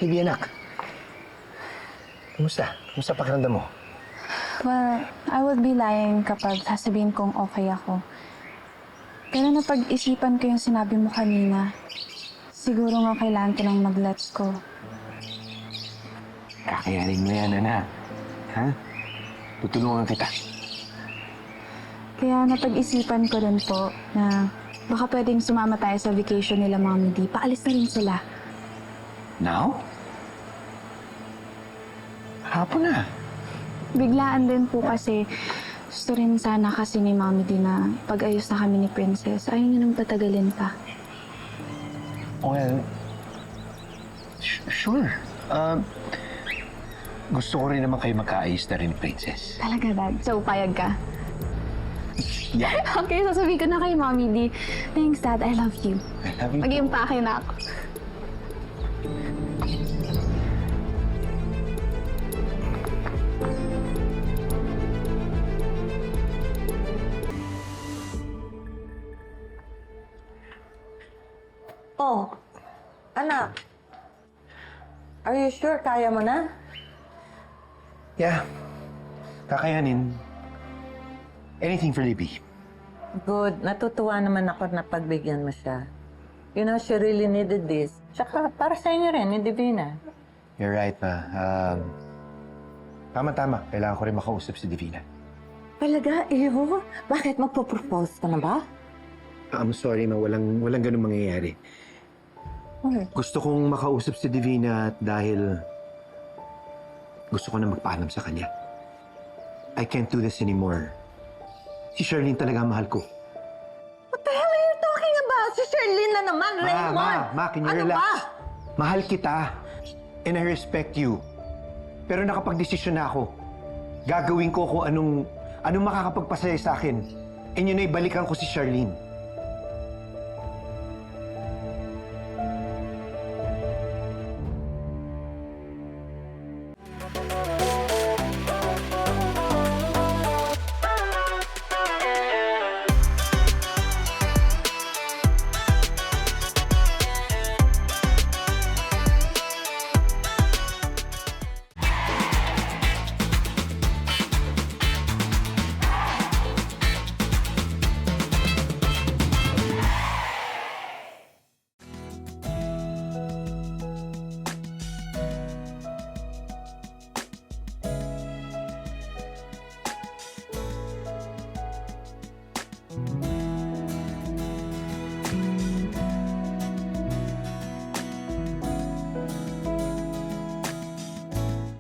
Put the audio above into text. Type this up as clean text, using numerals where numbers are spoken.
Libby, anak. Kumusta? Kumusta pakiramdam mo? Well, I would be lying kapag sasabihin kong okay ako. Pero napag-isipan ko yung sinabi mo kanina. Siguro nga kailangan ko lang mag-let go. Kakayanin mo yan, anak. Ha? Tutulungan kita. Kaya napag-isipan ko rin po na baka pwedeng sumama tayo sa vacation nila Mami D. Paalis na rin sila. Now? Hapon na. Biglaan din po kasi gusto rin sana kasi ni Mami D na pag-ayos na kami ni Princess. Ayaw niya nang patagalin pa. Well, sure. Gusto ko rin naman kayo magkaayos na rin, Princess. Talaga, Dad? So, payag ka? Yeah. Okay, sasabihin ko na kay Mami D. Thanks, Dad. I love you. I love you. Mag-iimpake na ako. Oh, anak. Are you sure kaya mo na? Yeah. Kakayanin. Anything for Libby. Good. Natutuwa naman ako na pagbigyan mo siya. You know, she really needed this. Tsaka para sa inyo rin, ni Divina. You're right, ma. Tama-tama. Kailangan ko rin makausap si Divina. Talaga? Iyo? Bakit magpo-propose ka na ba? I'm sorry, ma. Walang ganun mangyayari. Gusto kong makausap si Divina dahil gusto ko na magpaalam sa kanya. I can't do this anymore. Si Charlene talaga ang mahal ko. What the hell are you talking about? Si Sherlyn na naman, Raymond! Ma, can you ano relax? ba? Mahal kita. And I respect you. Pero nakapag-desisyon na ako. Gagawin ko kung anong makakapagpasaya sa akin. And yun ay balikan ko si Charlene.